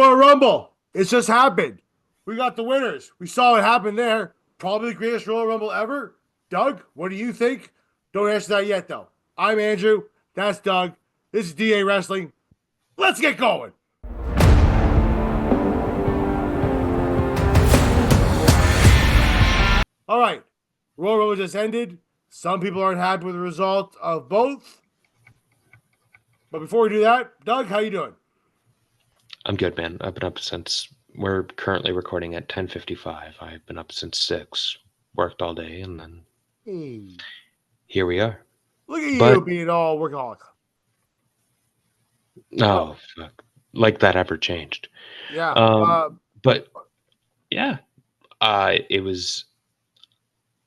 Royal Rumble. It's just happened. We got the winners. We saw what happened there. Probably the greatest Royal Rumble ever. Doug, what do you think? Don't answer that yet, though. I'm Andrew. That's Doug. This is DA Wrestling. Let's get going. All right. Royal Rumble just ended. Some people aren't happy with the result of both. But before we do that, Doug, how you doing? I'm good, man. I've been up since we're currently recording at 10:55. I've been up since 6, worked all day, and then Hey. here we are. Look at you But being all workaholic. oh, fuck. Like that ever changed. Yeah. Um, but yeah, it was.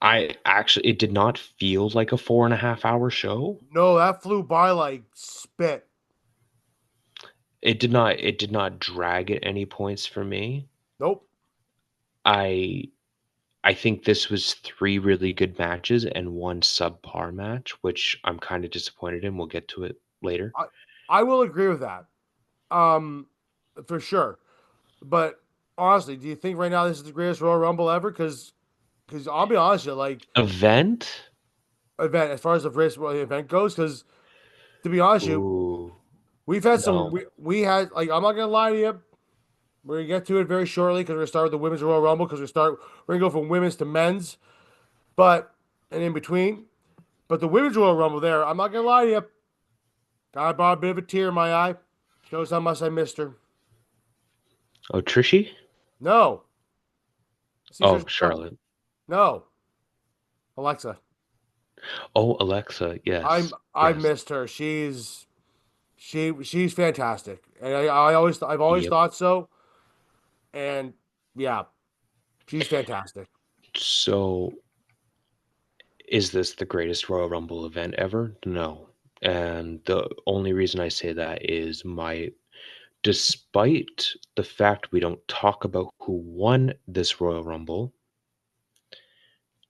It did not feel like a 4.5 hour show. No, that flew by like spit. It did not. It did not drag at any points for me. Nope. I I think this was 3 really good matches and 1 subpar match, which I'm kind of disappointed in. We'll get to it later. I will agree with that. Um, for sure. But honestly, do you think right now this is the greatest Royal Rumble ever? Because I'll be honest, with you, like Event? event as far as the greatest event goes, because to be honest, with you, Ooh, we've had some. no. We had like I'm not gonna lie to you. We're gonna get to it very shortly because we're gonna start with the women's Royal Rumble because we're gonna go from women's to men's, but and in between. But the women's Royal Rumble there, I'm not gonna lie to you. I brought a bit of a tear in my eye. Shows how much I missed her. Oh, Trishy? No. Oh, Caesar's Charlotte. no. Alexa. Oh, Alexa. Yes. I've Yes. missed her. She's fantastic. And I've always Yep. thought so. And yeah, she's fantastic. So, is this the greatest Royal Rumble event ever? No. And the only reason I say that is despite the fact we don't talk about who won this Royal Rumble,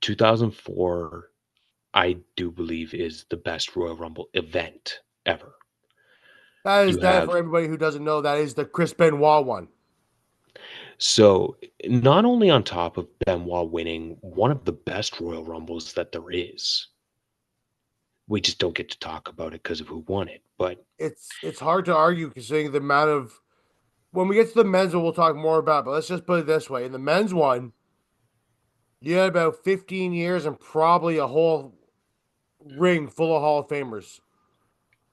2004 I do believe is the best Royal Rumble event ever. That is You that have for everybody who doesn't know, that is the Chris Benoit one. so not only on top of Benoit winning one of the best Royal Rumbles that there is, we just don't get to talk about it because of who won it. But It's hard to argue considering the amount of when we get to the men's one, we'll talk more about it, but let's just put it this way. In the men's one, you had about 15 years and probably a whole ring full of Hall of Famers.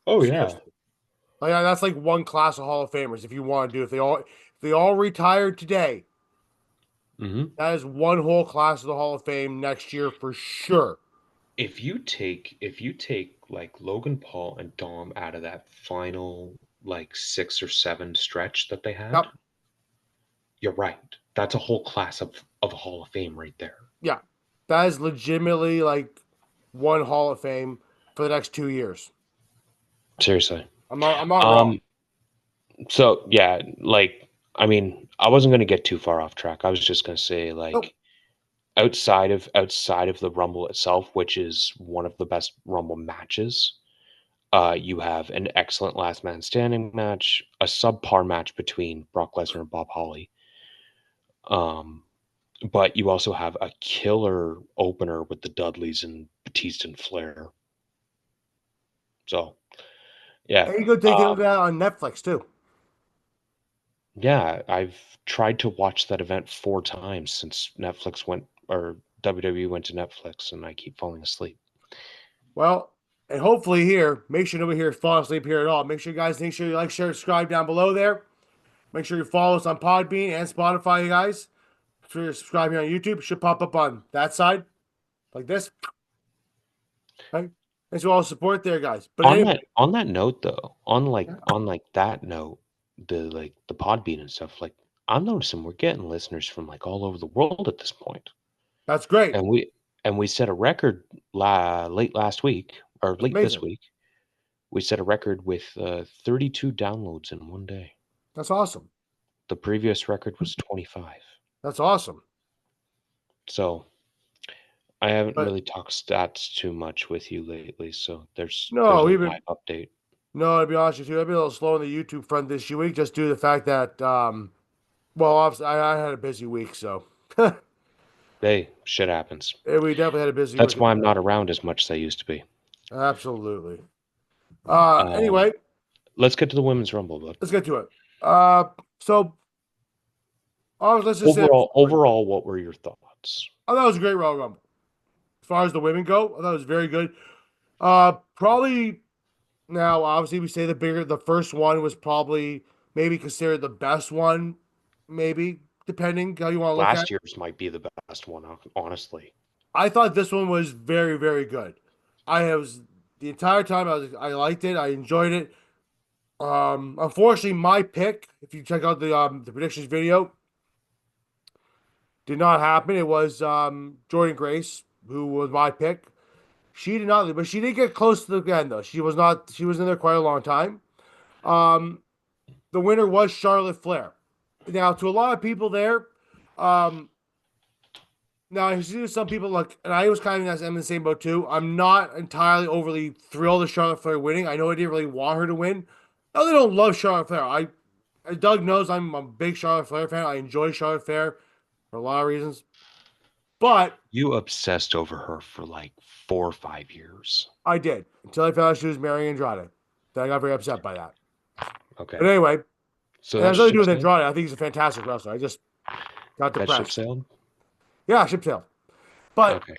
oh yeah. Seriously. Like that's like one class of Hall of Famers if you want to do. If they all retired today, hmm that is one whole class of the Hall of Fame next year for sure. If you take like Logan Paul and Dom out of that final like 6 or 7 stretch that they had, Yep. you're right. That's a whole class of Hall of Fame right there. Yeah. That is legitimately like one Hall of Fame for the next 2 years. Seriously. I'm not wrong. Um, so yeah, like I mean, I wasn't gonna get too far off track. I was just gonna say Nope. like outside of the Rumble itself, which is one of the best Rumble matches, you have an excellent last man standing match, a subpar match between Brock Lesnar and Bob Holly. Um, but you also have a killer opener with the Dudleys and Batista and Flair. So yeah. And you go take a look at that on Netflix too. Yeah, I've tried to watch that event 4 times since Netflix went or WWE went to Netflix, and I keep falling asleep. Well, and hopefully here, make sure nobody here is falling asleep here at all. Make sure you like, share, subscribe down below there. Make sure you follow us on Podbean and Spotify, you guys. Make sure you're subscribing on YouTube. It should pop up on that side, like this. Right? Thanks for all the support there, guys. But anyway, On that note though, on that note, the Podbean and stuff, like I'm noticing we're getting listeners from like all over the world at this point. that's great. And we set a record late last week or That's late this amazing. week. We set a record with 32 downloads in one day. That's awesome. The previous record was 25. That's awesome. So I haven't But really talked stats too much with you lately, so there's no, a we've been live update. No, to be honest with you, I've been a little slow on the YouTube front this week, just due to the fact that, well, obviously, I had a busy week, so Hey, shit happens. we definitely had a busy That's week. why I'm not around as much as I used to be. Absolutely. Um, Anyway, let's get to the women's rumble, bud. let's get to it. Uh, so let's just say, Overall, what were your thoughts? I thought it was a great Royal Rumble. As far as the women go, I thought it was very good. Probably now, obviously, we say the first one was probably maybe considered the best one, maybe depending how you want to look at Last it. year's might be the best one, honestly. I thought this one was very, very good. I was the entire time I liked it. I enjoyed it. Unfortunately, my pick, if you check out the predictions video, did not happen. It was Jordan Grace who was my pick. She did not, but she did get close to the end though. She was not. She was in there quite a long time. Um, the winner was Charlotte Flair. Now, to a lot of people there, um, now I see some people look, and I was kind of in the same boat too. I'm not entirely overly thrilled with Charlotte Flair winning. I know I didn't really want her to win. I really don't love Charlotte Flair. Doug knows I'm a big Charlotte Flair fan. I enjoy Charlotte Flair for a lot of reasons, but You obsessed over her for like 4 or 5 years. I did until I found out she was marrying Andrade. Then I got very upset by that. Okay. But anyway, So it that has nothing to ship do with sailed? Andrade. I think he's a fantastic wrestler. I just got That ship depressed. sailed? Yeah, ship sailed. But Okay.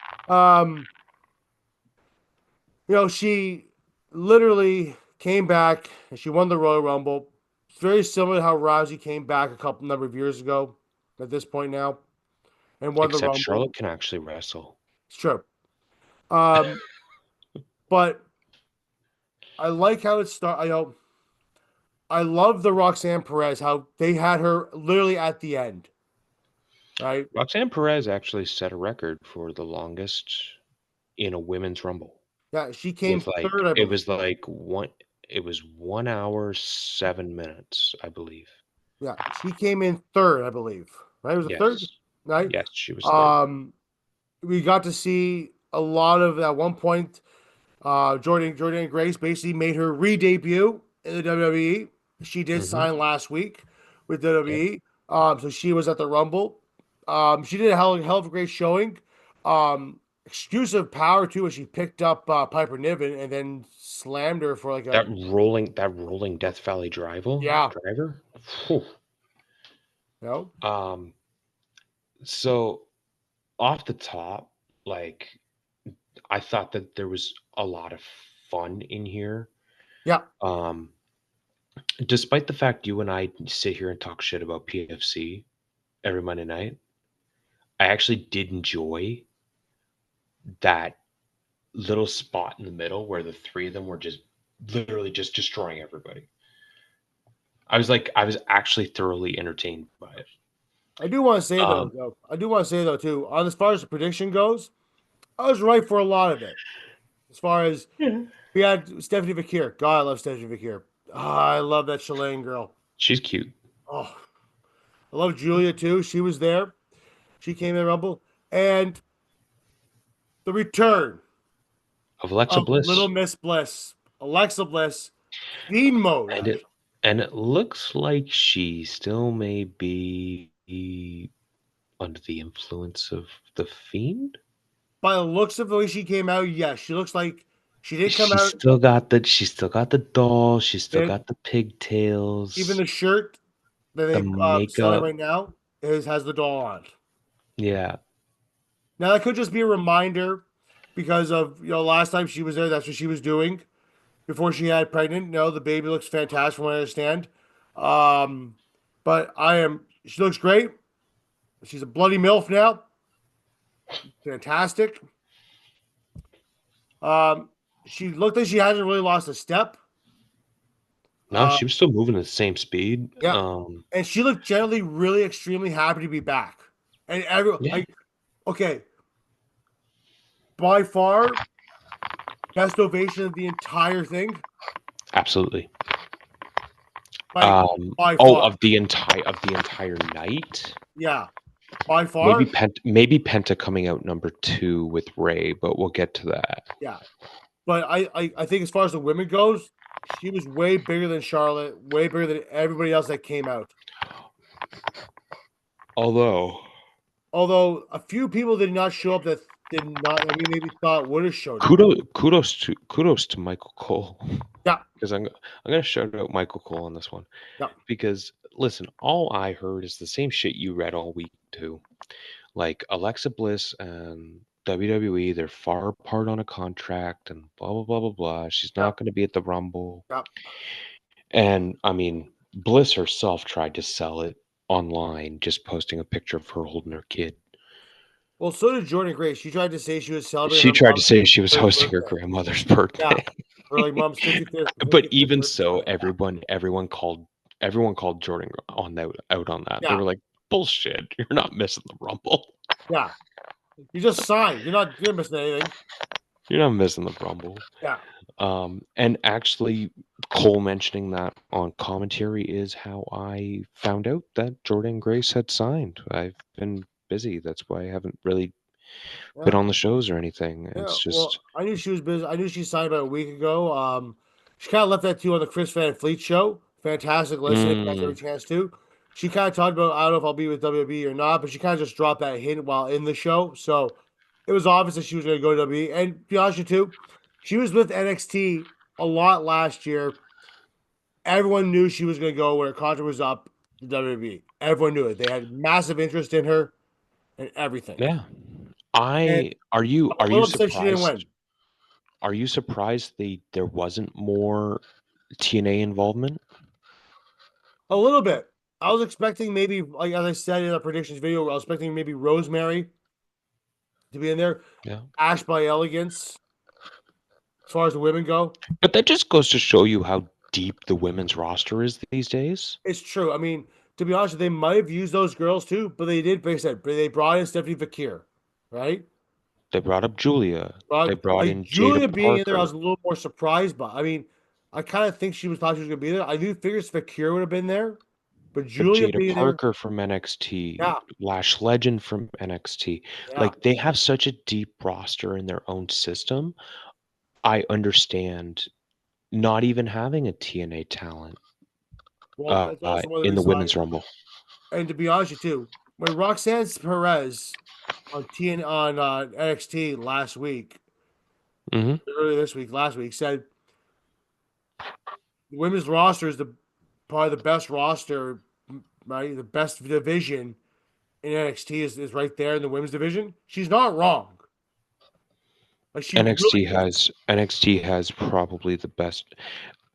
she literally came back and she won the Royal Rumble. It's very similar to how Rousey came back a number of years ago at this point now and won the Except Rumble. Charlotte can actually wrestle. It's true. But I like how it started. I love the Roxanne Perez, how they had her literally at the end. Right? Roxanne Perez actually set a record for the longest in a women's rumble. Yeah, she came With third, I it believe. was like 1 hour 7 minutes, I believe. Yeah, she came in third, I believe. Right? It was a third, Yes. right? Yes, she was third. We got to see a lot of at one point. Jordan Grace basically made her re-debut in the WWE. She did Mhm. sign last week with Yep. WWE. So she was at the Rumble. She did a hell of a great showing. Exclusive power too, as she picked up Piper Niven and then slammed her for like a That rolling Death Valley yeah, driver? Phew. you know, Um, so off the top, like I thought that there was a lot of fun in here. yeah. Um, despite the fact you and I sit here and talk shit about PFC every Monday night, I actually did enjoy that little spot in the middle where the three of them were just literally just destroying everybody. I was actually thoroughly entertained by it. I do want to say Um, I do want to say though too, on as far as the prediction goes, I was right for a lot of it. As far as Yeah. we had Stephanie Vakir. God, I love Stephanie Vakir. I love that Chilean girl. she's cute. Oh, I love Julia too. She was there. She came in Rumble. And the return Of Alexa of Little Bliss. Miss Bliss, Alexa Bliss, Fiend mode, And it actually. and it looks like she still may be under the influence of the fiend. By the looks of the way she came out, yes, she looks like she did come She's out. still got the doll, she's still Did got the even pigtails, the shirt that the they selling makeup. right now has the doll on. Yeah. Now that could just be a reminder because of last time she was there, that's what she was doing before she had pregnant. No, the baby looks fantastic from what I understand. Um, but she looks great. She's a bloody MILF now. Fantastic. Um, she looked like she hasn't really lost a step. No, Uh, she was still moving at the same speed. yeah. And she looked generally really extremely happy to be back. And everyone, Yeah, okay, by far, best ovation of the entire thing. absolutely. Like, by Oh, far. of the entire night. Yeah. By far. Maybe Penta coming out number 2 with Ray, but we'll get to that. Yeah. But I think as far as the women goes, She was way bigger than Charlotte, way bigger than everybody else that came out. Although Although a few people did not show up that did not, I mean, maybe thought would have showed up. kudos to Michael Cole Yeah, because I'm gonna shout out Michael Cole on this one yeah, because listen, all I heard is the same shit you read all week too. Like Alexa Bliss and WWE, they're far apart on a contract and blah blah blah blah blah. She's yeah, not going to be at the Rumble. yeah. And I mean, Bliss herself tried to sell it online, just posting a picture of her holding her kid. Well, so did Jordan Grace. She tried to say she was celebrating She her tried to mom's say she was 53rd hosting her birthday. grandmother's Yeah, birthday. her like mom's 55th, But 55th even birthday. so, Yeah, everyone called Jordan on that out on that. They yeah, were like, "Bullshit! You're not missing the Rumble. yeah. You just signed. You're missing anything. You're not missing the Rumble." Yeah. And actually, Cole mentioning that on commentary is how I found out that Jordan Grace had signed. I've been busy. That's why I haven't really been Yeah. on the shows or anything. Yeah, It's well, just, I knew she was busy. I knew she signed about a week ago. She kind of left that too on the Chris Van Fleet show. Fantastic listen if you guys have a mm, chance to. She kind of talked about I don't know if I'll be with WWE or not, but she kind of just dropped that hint while in the show. So it was obvious that she was going to go to WWE. And to be honest with you too, she was with NXT a lot last year. Everyone knew she was going to go when her contract was up to WWE. Everyone knew it. They had massive interest in her and everything. yeah. And I are you I'm a little upset she didn't win. Are you surprised there wasn't more TNA involvement? A little bit. I was expecting maybe, like as I said in the predictions video, I was expecting maybe Rosemary to be in there. Yeah. Ash by Elegance, as far as the women go. But that just goes to show you how deep the women's roster is these days. It's true. I mean, to be honest, they might have used those girls too, but they did, like I said, they brought in Stephanie Fakir, right? They brought up Julia. They But brought like in Jada Julia being in there, I Parker. was a little more surprised by. I mean, I kind of think she was probably going to be there. I knew figures Fakir would have been there, but But Julia Jada being there, Parker from NXT, yeah, Lash Legend from NXT, yeah. like they have such a deep roster in their own system. I understand not even having a TNA talent Well, that's also one of the in the reasons why. women's rumble. And to be honest with you, too, when Roxanne Perez on TN on NXT last week, Hmm. earlier this week, last week, said the women's roster is the probably the best roster, right? The best division in NXT is right there in the women's division. She's not wrong. Like she really is. NXT has probably the best.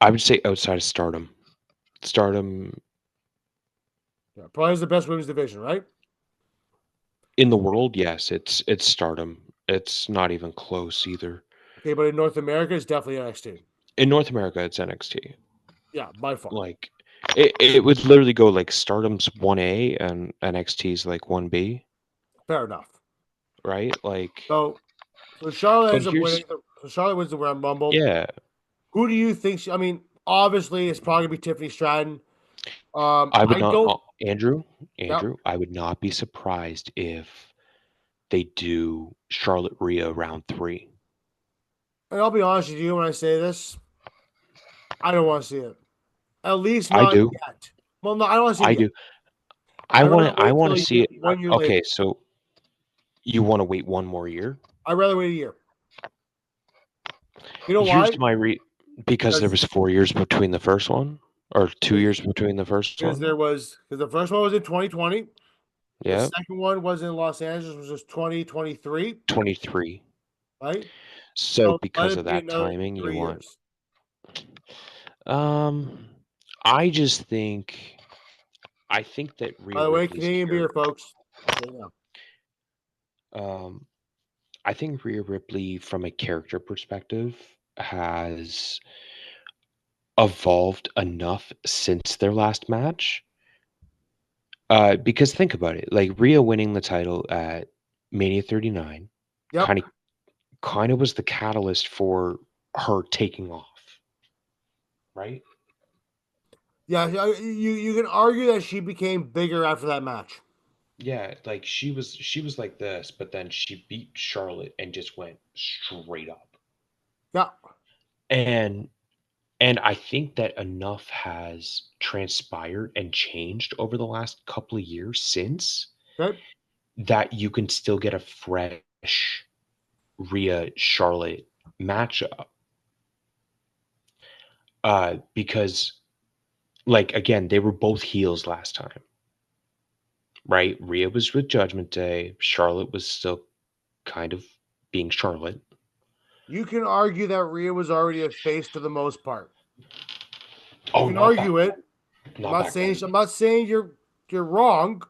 I would say outside of Stardom. Stardom Yeah, probably is the best women's division, right? in the world, yes, it's Stardom. It's not even close either. Okay, but in North America, it's definitely NXT. In North America, it's NXT. Yeah, by far. Like it would literally go like Stardom's 1A and NXT's like 1B, Fair enough. right? Like, So Charlotte but ends up here's winning. So Charlotte wins the Royal Rumble. yeah, Who do you think? I mean, obviously, it's probably gonna be Tiffany Stratton. I would I not don't. Andrew, Yep. I would not be surprised if they do Charlotte Rhea round 3. And I'll be honest with you when I say this, I don't want to see it. At least I not do. yet. Well, no, I don't want to see I it yet. do. I'd rather I wait want till to a see year, it. 1 year later. Okay, so you want to wait one more year? I'd rather wait a year. You know Here's why? my because there Because was 4 years between the first one or 2 years between the first one. because the first one was in 2020. The Yeah, second one was in Los Angeles, which was 2023, 23. right? So So let because it of be that another timing, you 3 want years. um I just think that By Rhea the way, Ripley's Canadian beer, character folks. Just so you know. um I think Rhea Ripley from a character perspective has evolved enough since their last match. Because think about it, like Rhea winning the title at Mania 39 Yep. kind of was the catalyst for her taking off, right? Yeah, you can argue that she became bigger after that match. Yeah, like she was like this, but then she beat Charlotte and just went straight up. Yeah. And And I think that enough has transpired and changed over the last couple of years since Okay. that you can still get a fresh Rhea Charlotte matchup. Because, like, again, they were both heels last time, right? Rhea was with Judgment Day. Charlotte was still kind of being Charlotte. You can argue that Rhea was already a face for the most part. You Oh, can not back argue it. then. Not back then. I'm not saying you're wrong,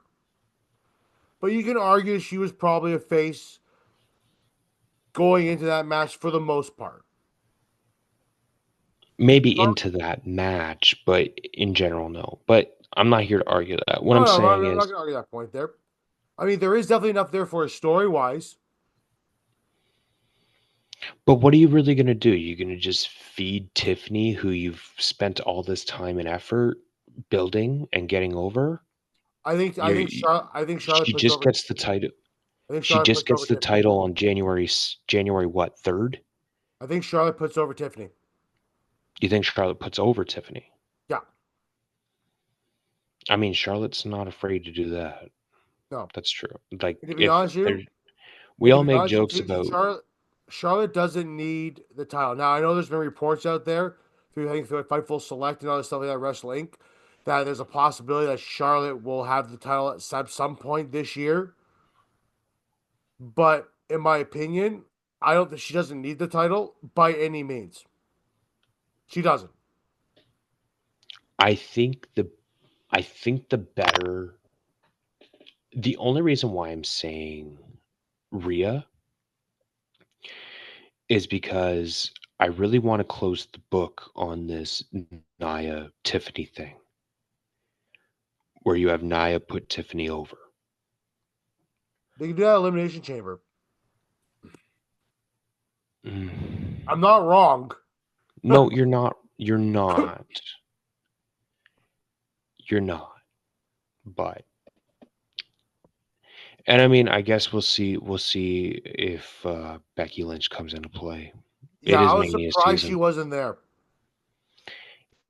but you can argue she was probably a face going into that match for the most part. Maybe into that match, but in general, no. But I'm not here to argue that. What I'm saying I'm not is, gonna argue that point there. I mean, there is definitely enough there for a story wise. but what are you really going to do? You're going to just feed Tiffany, who you've spent all this time and effort building and getting over? You're, I think Charlotte she puts just over. gets the title. I think She Charlotte just puts over gets the Tiffany. title on January what, 3rd? I think Charlotte puts over Tiffany. You think Charlotte puts over Tiffany? Yeah. I mean, Charlotte's not afraid to do that. No. That's true. Like, And to be if honest with there, you, we all to be make honest jokes with you, about, Charlotte doesn't need the title. Now I know there's been reports out there through I think through Fightful Select and other stuff like that, Wrestle Inc., that there's a possibility that Charlotte will have the title at some point this year. But in my opinion, I don't think she doesn't need the title by any means. She doesn't. I think the only reason why I'm saying Rhea is because I really want to close the book on this Nia Tiffany thing, where you have Nia put Tiffany over. They can do that elimination chamber. I'm Mm. not wrong. No, you're not. You're not. You're not. But and I mean, I guess we'll see. We'll see if Becky Lynch comes into play. It Yeah, I is was Mania surprised she season. wasn't there.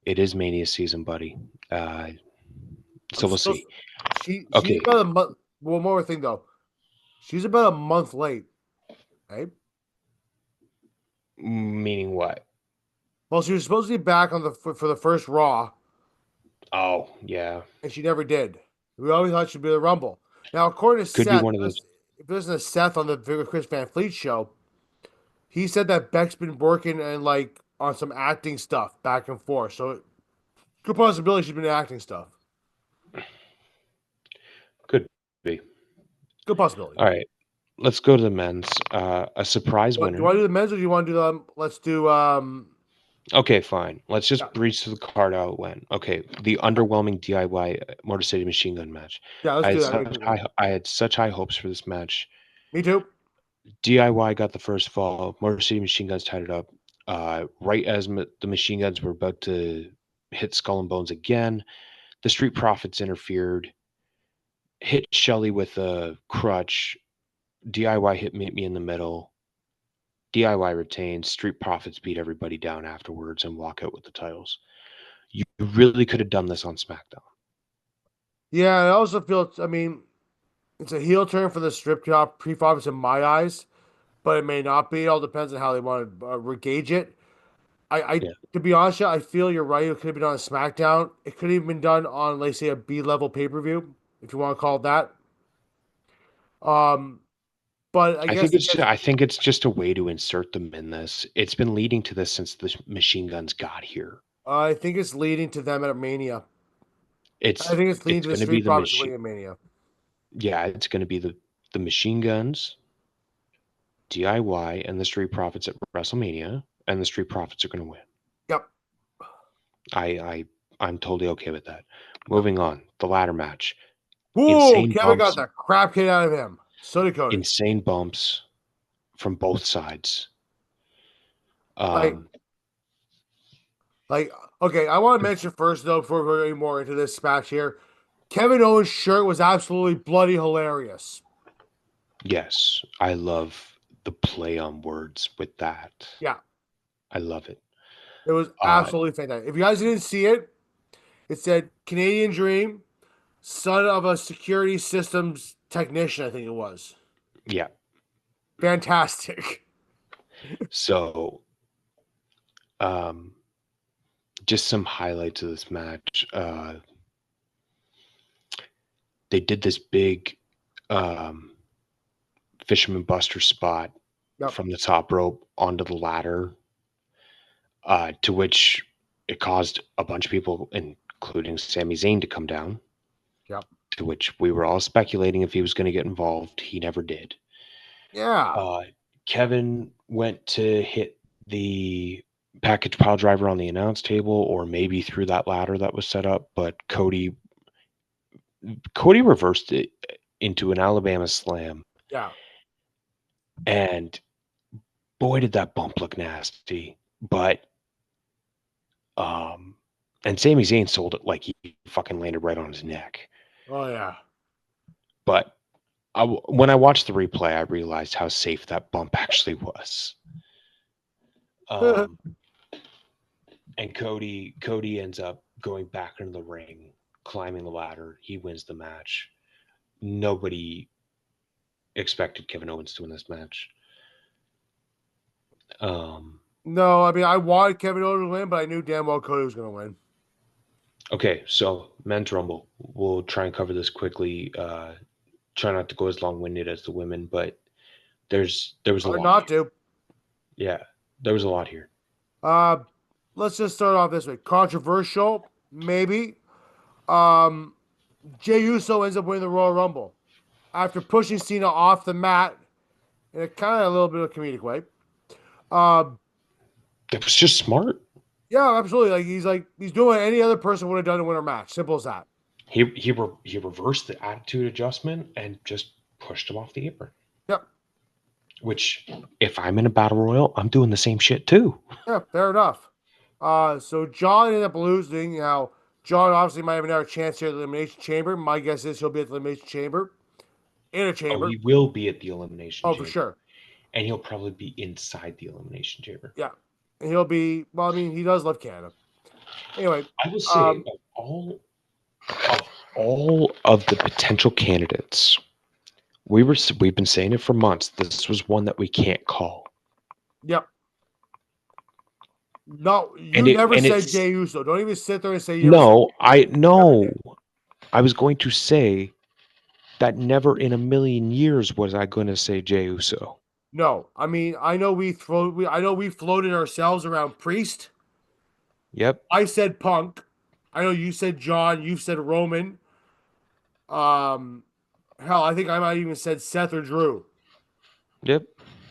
It is Mania season, buddy. I'm So we'll still see. she's Okay, about a month. One more thing though, she's about a month late. Right? meaning what? Well, she was supposed to be back on for the first Raw, Oh, yeah. and she never did. We always thought she'd be the Rumble. Now, according to Could be Seth, one of those. if listen to Seth on the Chris Van Fleet show, he said that Beck's been working and like on some acting stuff back and forth. So good possibility she's been acting stuff. Could be. Good possibility. All right. Let's go to the men's. A surprise What do you winner. want to do the men's or do you want to do the let's do Okay, fine. Let's yeah, just breeze through the card how it went. Okay, the underwhelming DIY Motor City Machine Gun match. yeah, let's do that really quickly. I had such high hopes for this match. Me too. DIY got the first fall. Motor City Machine Guns tied it up. Right as the Machine Guns were about to hit Skull and Bones again, the Street Profits interfered, hit Shelly with a crutch. DIY hit me in the middle. DIY retained. Street Profits beat everybody down afterwards and walk out with the titles. You really could have done this on SmackDown. Yeah, I also feel. I mean, it's a heel turn for the strip job pre-profits in my eyes, but it may not be. It all depends on how they want to regauge it. Yeah. To be honest, I feel you're right. It could have been on a SmackDown. It could have even been done on, let's say, a B-level pay-per-view, if you want to call it that. Um, but I think it's just a way to insert them in this. It's been leading to this since the Machine Guns got here. I think it's leading to them at Mania. I It's think it's leading it's to the going to be Street the Profits machine. winning at Mania. Yeah, it's going to be the Machine Guns, DIY, and the Street Profits at WrestleMania, and the Street Profits are going to win. Yep. I'm totally okay with that. Moving on, the ladder match. Whoa, Insane Kevin got bumps, the crap kicked out of him. So did Cody. insane bumps from both sides. Like, Um, okay, I want to mention first though, before we go any more into this match here, Kevin Owens' shirt was absolutely bloody hilarious. yes, I love the play on words with that. Yeah. I love it. It was Uh, absolutely fantastic. If you guys didn't see it, it said Canadian Dream, son of a security systems technician, I think it was. yeah. Fantastic. So, um, just some highlights of this match. They did this big um, Fisherman Buster spot Yep. from the top rope onto the ladder, to which it caused a bunch of people, including Sami Zayn, to come down. Yep. To which we were all speculating if he was going to get involved. He never did. Yeah. Uh, Kevin went to hit the package pile driver on the announce table, or maybe through that ladder that was set up, but Cody reversed it into an Alabama slam, Yeah. and boy did that bump look nasty. But um, and Sami Zayn sold it like he fucking landed right on his neck. Oh yeah. But when I watched the replay, I realized how safe that bump actually was. Um, and Cody ends up going back into the ring, climbing the ladder. He wins the match. Nobody expected Kevin Owens to win this match. No, I mean I wanted Kevin Owens to win, but I knew damn well Cody was going to win. Okay, so men's rumble. We'll try and cover this quickly. Try not to go as long-winded as the women, but there was a Or lot not here. to. Yeah, there was a lot here. Uh, let's just start off this way. Controversial, maybe. Um, Jey Uso ends up winning the Royal Rumble after pushing Cena off the mat in a kind of a little bit of a comedic way. Um, It was just smart. yeah, absolutely. He's doing what any other person would have done to win a match. Simple as that. He reversed the attitude adjustment and just pushed him off the apron. Yep. Which, if I'm in a battle royal, I'm doing the same shit too. Yeah, fair enough. So John ended up losing. Now, John obviously might have another chance here at the Elimination Chamber. My guess is he'll be at the Elimination Chamber. In a Oh, chamber. he will be at the Elimination Oh, for Chamber, sure. and he'll probably be inside the Elimination Chamber. Yeah. And he'll be, well, I mean, he does love Canada. Anyway, I will say, of all of the potential candidates, we've been saying it for months. This was one that we can't call. yep. No, And you never said it's Jey Uso. Don't even sit there and say Uso. no, Never did. I was going to say that never in a million years was I going to say Jey Uso. No, I mean, I know we floated ourselves around Priest. Yep. I said Punk. I know you said John. You said Roman. Um, hell, I think I might even said Seth or Drew. Yep.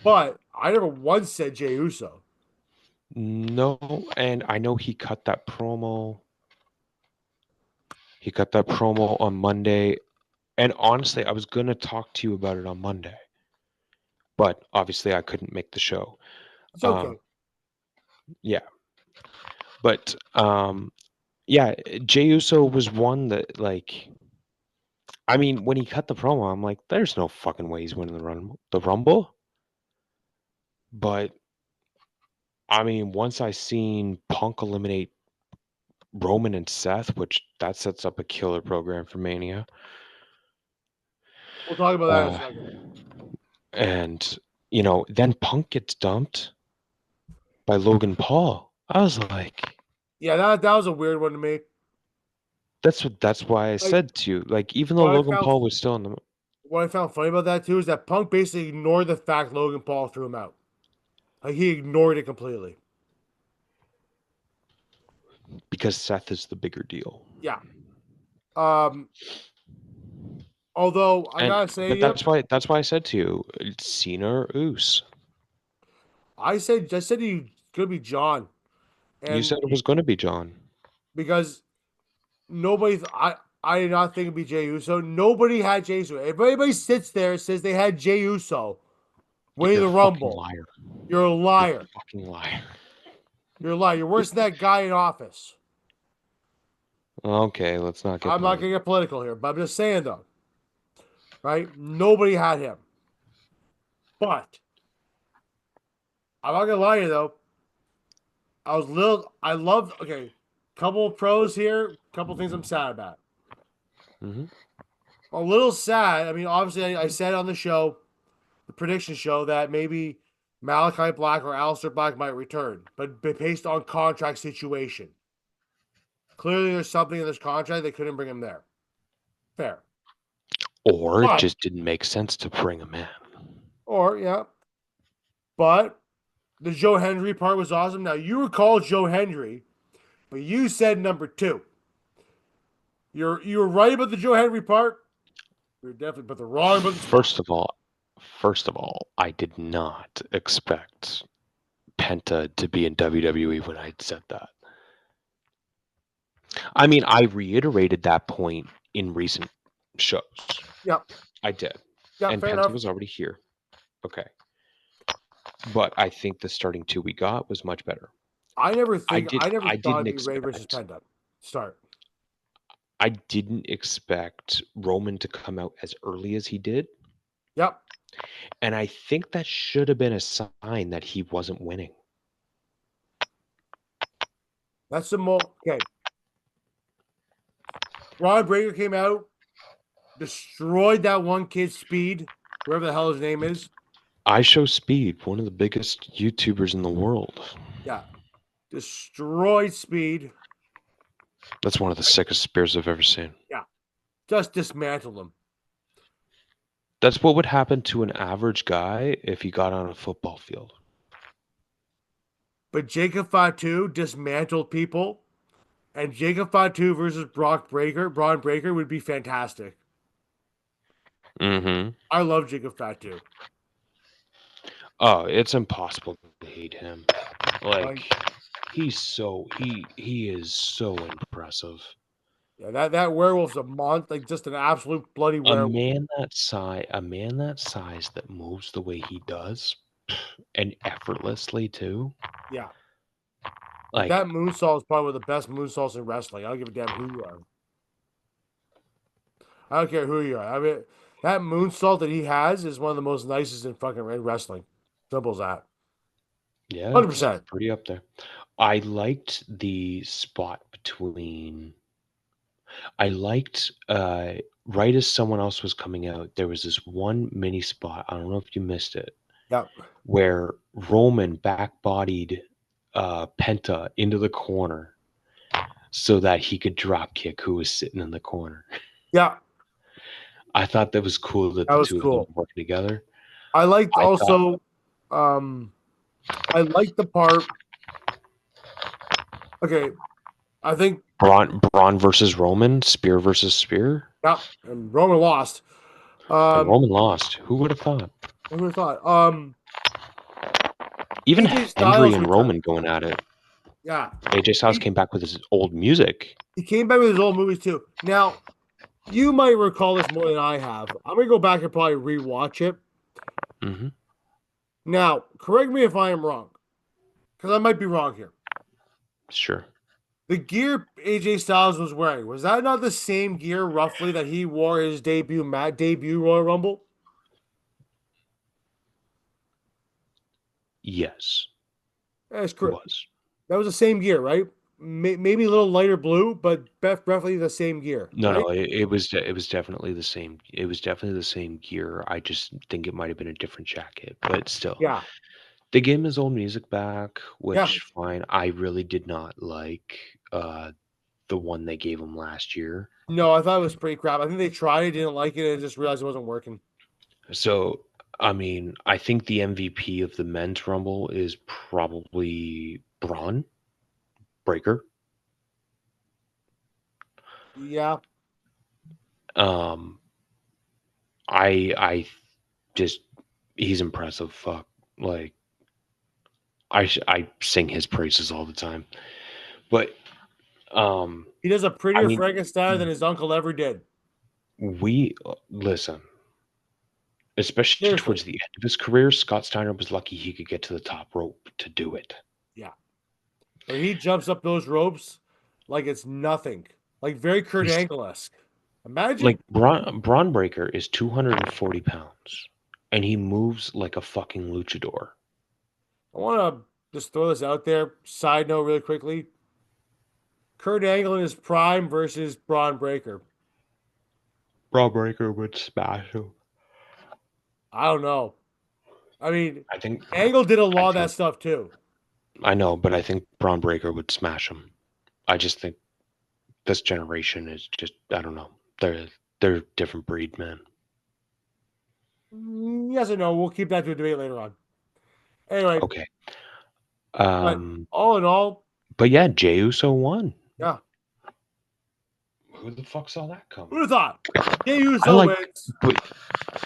But I never once said Jey Uso. No, and I know he cut that promo. He cut that promo on Monday. And honestly, I was going to talk to you about it on Monday. But obviously, I couldn't make the show. It's okay. Yeah. But yeah, Jey Uso was one that, like, I mean, when he cut the promo, I'm like, there's no fucking way he's winning the Rumble. But I mean, once I seen Punk eliminate Roman and Seth, which that sets up a killer program for Mania. We'll talk about that in a Uh, second. and then Punk gets dumped by Logan Paul. I was like, Yeah, that was a weird one to me. that's why I Like said to you, like, even though what I Logan found Paul was still in the what I found funny about that too is that Punk basically ignored the fact Logan Paul threw him out. Like he ignored it completely. because Seth is the bigger deal. Yeah. Um. Although I And gotta say, but yep. that's why I said to you, Cena or Uso. I said he could be John, You and said it was going to be John. because I did not think it'd be Jey Uso. Nobody had Jey Uso. If anybody sits there and says they had Jey Uso winning You're the a fucking Rumble, liar. you're a You're liar. a fucking liar. You're a liar. You're worse than that guy in office. Okay, let's not get I'm not political. gonna get political here, but I'm just saying though, right? Nobody had him. But I'm not gonna lie to you though. I love. Okay, couple of pros here. Couple things I'm sad about. Mm-hmm. A little sad. I mean, obviously, I said on the show, the prediction show, that maybe Malachi Black or Aleister Black might return, but based on contract situation. Clearly, there's something in this contract they couldn't bring him there. Fair. Or it But, just didn't make sense to bring him in. or, yeah. But the Joe Hendry part was awesome. Now, you recall Joe Hendry, but you said number two. You were right about the Joe Hendry part. You're definitely, but the wrong about the spot. First of all, I did not expect Penta to be in WWE when I said that. I mean, I reiterated that point in recent shows. Yeah, I did. yeah, And fair Penta enough. was already here. Okay. But I think the starting two we got was much better. I never I thought didn't it'd be Ray versus expect Penta. Start. I didn't expect Roman to come out as early as he did. Yep. And I think that should have been a sign that he wasn't winning. That's the more okay. Ron Breaker came out, destroyed that one kid's speed, whoever the hell his name is. I Show Speed, one of the biggest YouTubers in the world. Yeah. Destroyed speed. That's one of the sickest spears I've ever seen. Yeah. Just dismantled him. That's what would happen to an average guy if he got on a football field. But Jacob Fatu dismantled people. And Jacob Fatu versus Braun Breaker would be fantastic. Mm-hmm. I love Jacob Fatu. Oh, it's impossible to hate him. Like, He is so impressive. yeah, that werewolf's a monster, like just an absolute bloody werewolf. A man that size that moves the way he does, and effortlessly too. Yeah. Like Like, that moonsault is probably one of the best moonsaults in wrestling. I don't give a damn who you are. I don't care who you are. I mean, that moonsault that he has is one of the most nicest in fucking wrestling. Simple as that. yeah, Hundred it's percent. pretty up there. I liked the spot between. I liked right as someone else was coming out, there was this one mini spot. I don't know if you missed it, Yep. where Roman back-bodied Penta into the corner so that he could drop kick who was sitting in the corner. Yeah. I thought that was cool that That the was two of them cool. were working together. I liked I thought also I liked the part. Okay, I think Braun versus Roman, spear versus spear, yeah, and Roman lost. and Roman lost. Who would have thought? Who would have thought? Even AJ Henry Styles and returned. Roman going at it. Yeah. AJ Styles came back with his old music. He came back with his old movies too. Now, you might recall this more than I have. I'm gonna go back and probably rewatch it. Mm-hmm. Now, correct me if I am wrong, because I might be wrong here. Sure. The gear AJ Styles was wearing, was that not the same gear roughly that he wore his debut Royal Rumble? Yes, That's it correct. was. That was the same gear, right? Maybe a little lighter blue, but roughly the same gear, No, right? no, it was definitely the same. It was definitely the same gear. I just think it might have been a different jacket, but still, Yeah, they gave him his old music back, yeah. which fine. I really did not like the one they gave him last year. No, I thought it was pretty crap. I think they tried it, didn't like it, and just realized it wasn't working. So, I mean, I think the MVP of the men's rumble is probably Braun Breaker. Yeah, Um, I just he's impressive. Fuck, like I sing his praises all the time. But he does a I prettier mean, Frankenstein than his uncle ever did. we listen, especially Seriously. towards the end of his career, Scott Steiner was lucky he could get to the top rope to do it. Yeah. But he jumps up those ropes like it's nothing. Like very Kurt He's Angle-esque. Imagine like Braun Breaker is 240 pounds, and he moves like a fucking luchador. I want to just throw this out there. Side note, really quickly. Kurt Angle in his prime versus Braun Breaker. Braun Breaker would smash him. I don't know. I mean, I think. Angle did a I lot of that think. stuff too. I know, but I think Braun Breaker would smash him. I just think this generation is just. I don't know. They're a different breed, man. Yes or no? We'll keep that to a debate later on. Anyway, Okay. but Um. all in all, But yeah, Jey Uso won. yeah. Who the fuck saw that coming? Who'd have thought? Jey I Uso like, wins. but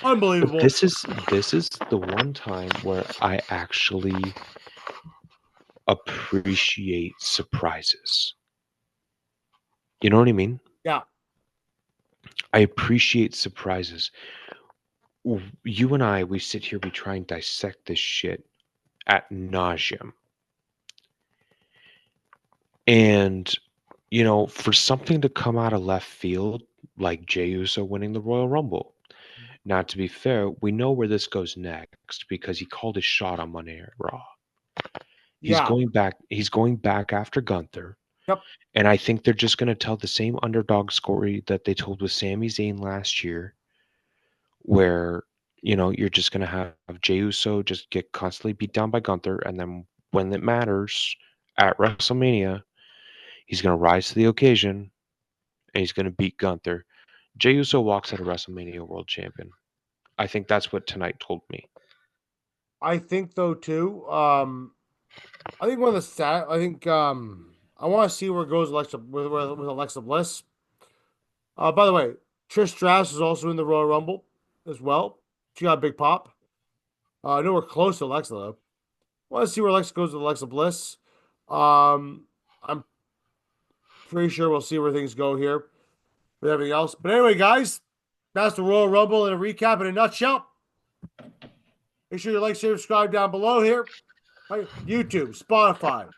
Unbelievable. this is the one time where I actually appreciate surprises. You know what I mean? Yeah. I appreciate surprises. You and I, we sit here, we try and dissect this shit at nauseum. And, for something to come out of left field, like Jey Uso winning the Royal Rumble. Now, to be fair, we know where this goes next because he called his shot on Monday Night Raw. He's Yeah. going back. He's going back after Gunther. Yep. And I think they're just going to tell the same underdog story that they told with Sami Zayn last year, where, you're just going to have Jey Uso just get constantly beat down by Gunther. And then when it matters at WrestleMania, he's going to rise to the occasion and he's going to beat Gunther. Jey Uso walks out of WrestleMania world champion. I think that's what tonight told me. I think though too. I think one of the stat. I think I want to see where it goes with Alexa Bliss. By the way, Trish Stratus is also in the Royal Rumble as well. She got a big pop. I know we're close to Alexa though. Want to see where Alexa goes with Alexa Bliss. I'm pretty sure we'll see where things go here with everything else. But anyway, guys, that's the Royal Rumble in a recap in a nutshell. Make sure you like, share, subscribe down below here. Right? YouTube, Spotify,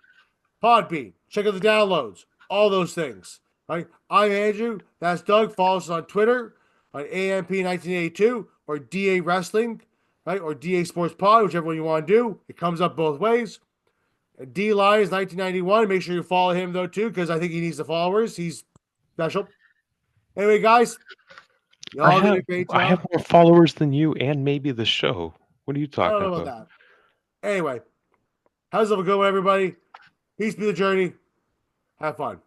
Podbean. Check out the downloads. All those things. Right? I'm Andrew. That's Doug. Follow us on Twitter on AMP1982 or DA Wrestling, right? Or DA Sports Pod, whichever one you want to do. It comes up both ways. D Lions 1991. Make sure you follow him though too, because I think he needs the followers. He's special. Anyway, guys, I y'all did have a great I have job. more followers than you and maybe the show. What are you I don't talking know about? about that. Anyway, how's it going, everybody? Peace be the journey. Have fun.